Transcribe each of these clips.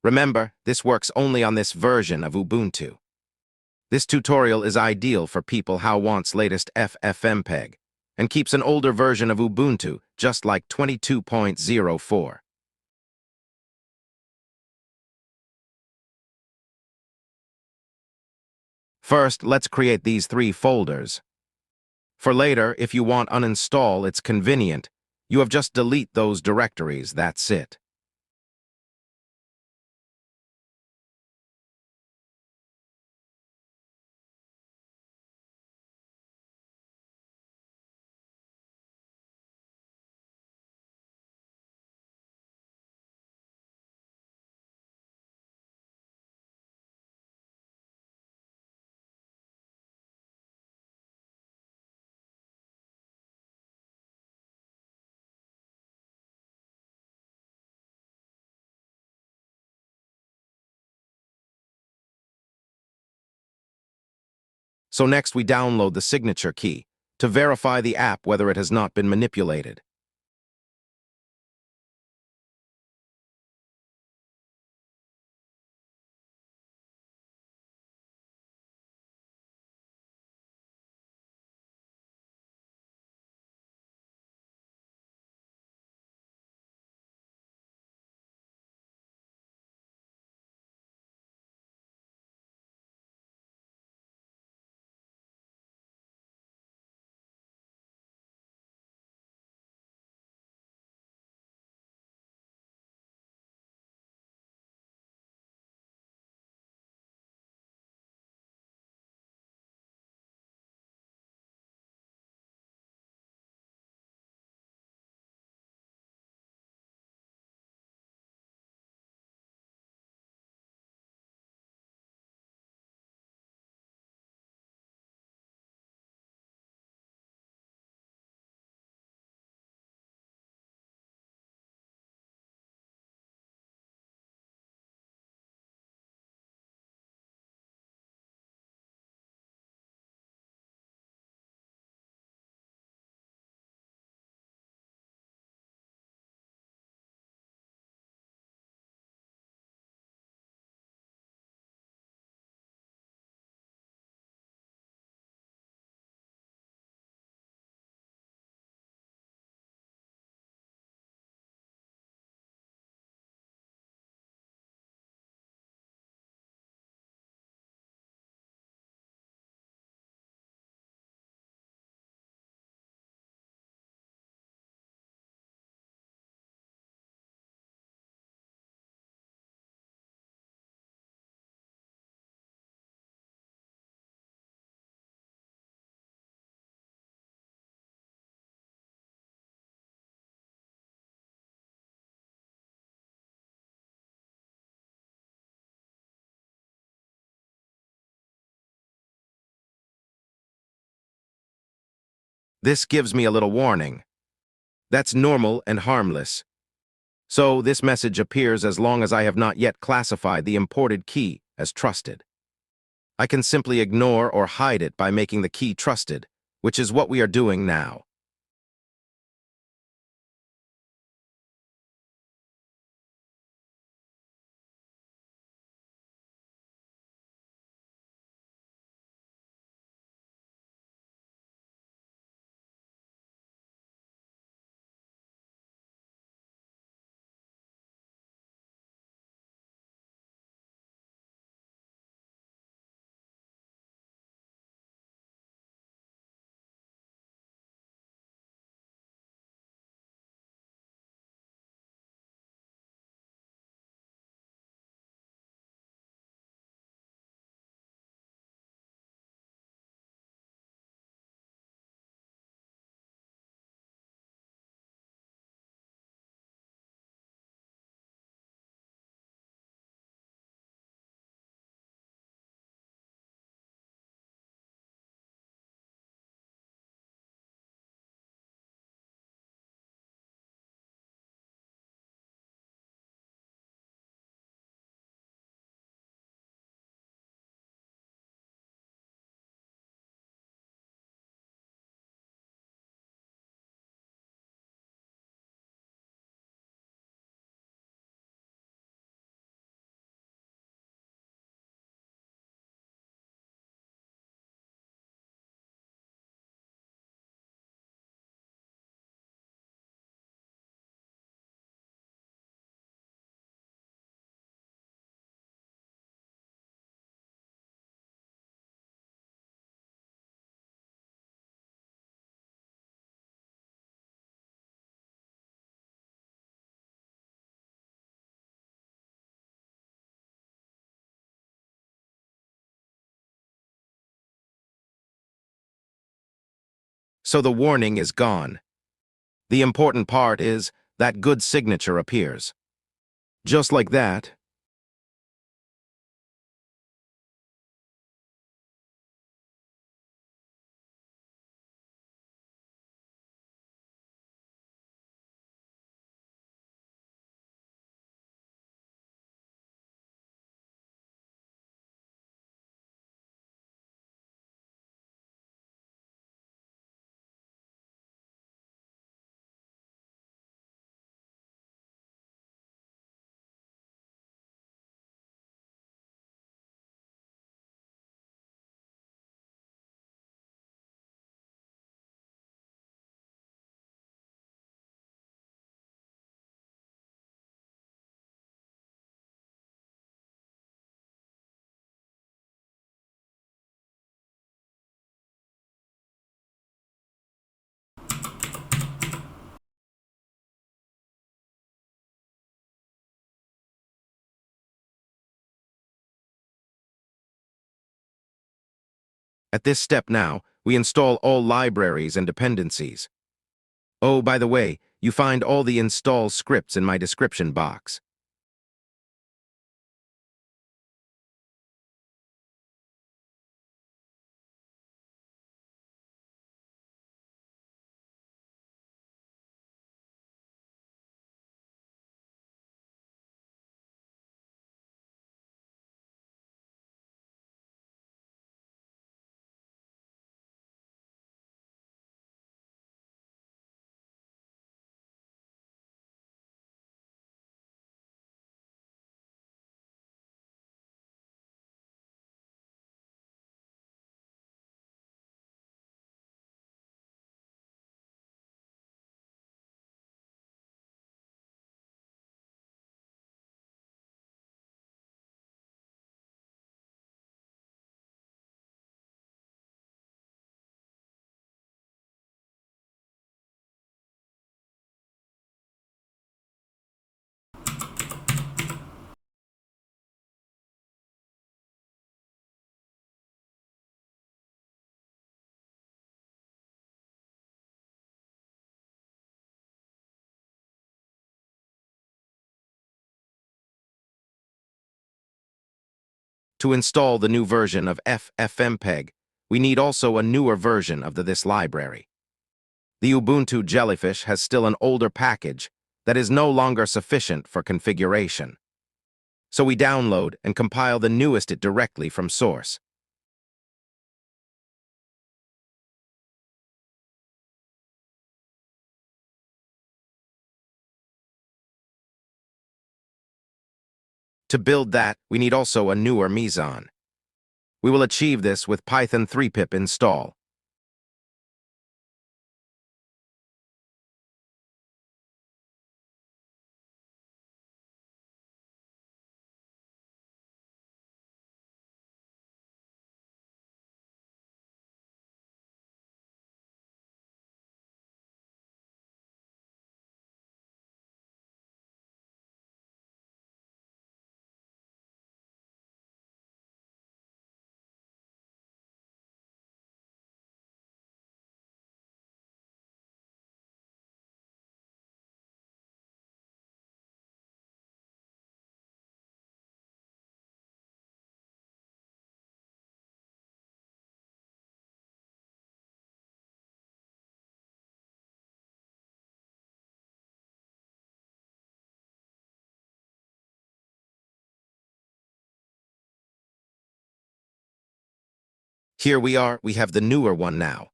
Remember, this works only on this version of Ubuntu. This tutorial is ideal for people who wants latest FFmpeg and keeps an older version of Ubuntu, just like 22.04. First, let's create these 3 folders. For later, if you want uninstall, it's convenient. You have just delete those directories, that's it. So next we download the signature key to verify the app whether it has not been manipulated. This gives me a little warning. That's normal and harmless. So this message appears as long as I have not yet classified the imported key as trusted. I can simply ignore or hide it by making the key trusted, which is what we are doing now. So the warning is gone. The important part is that good signature appears. Just like that. At this step now, we install all libraries and dependencies. Oh, by the way, you find all the install scripts in my description box. To install the new version of FFmpeg, we need also a newer version of this library. The Ubuntu Jellyfish has still an older package that is no longer sufficient for configuration. So we download and compile the newest it directly from source. To build that, we need also a newer Meson. We will achieve this with Python 3pip install. Here we have the newer one now.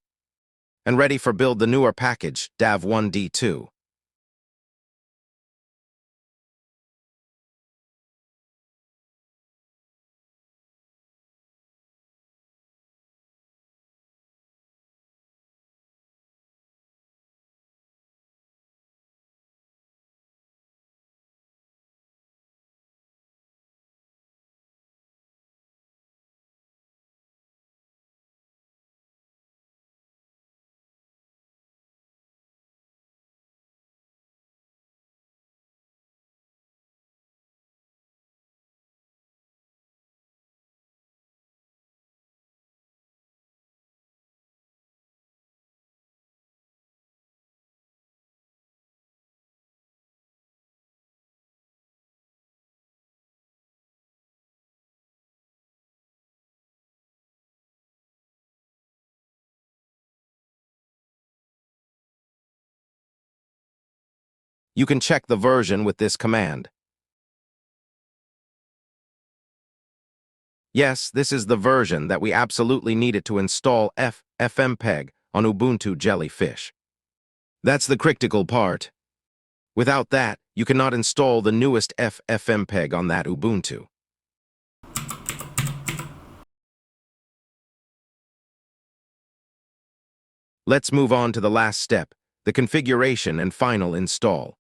And ready for build the newer package, dav1d2. You can check the version with this command. Yes, this is the version that we absolutely needed to install FFmpeg on Ubuntu Jellyfish. That's the critical part. Without that, you cannot install the newest FFmpeg on that Ubuntu. Let's move on to the last step, the configuration and final install.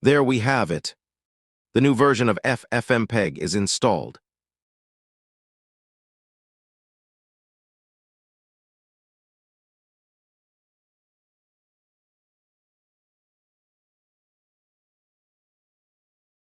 There we have it. The new version of FFmpeg is installed.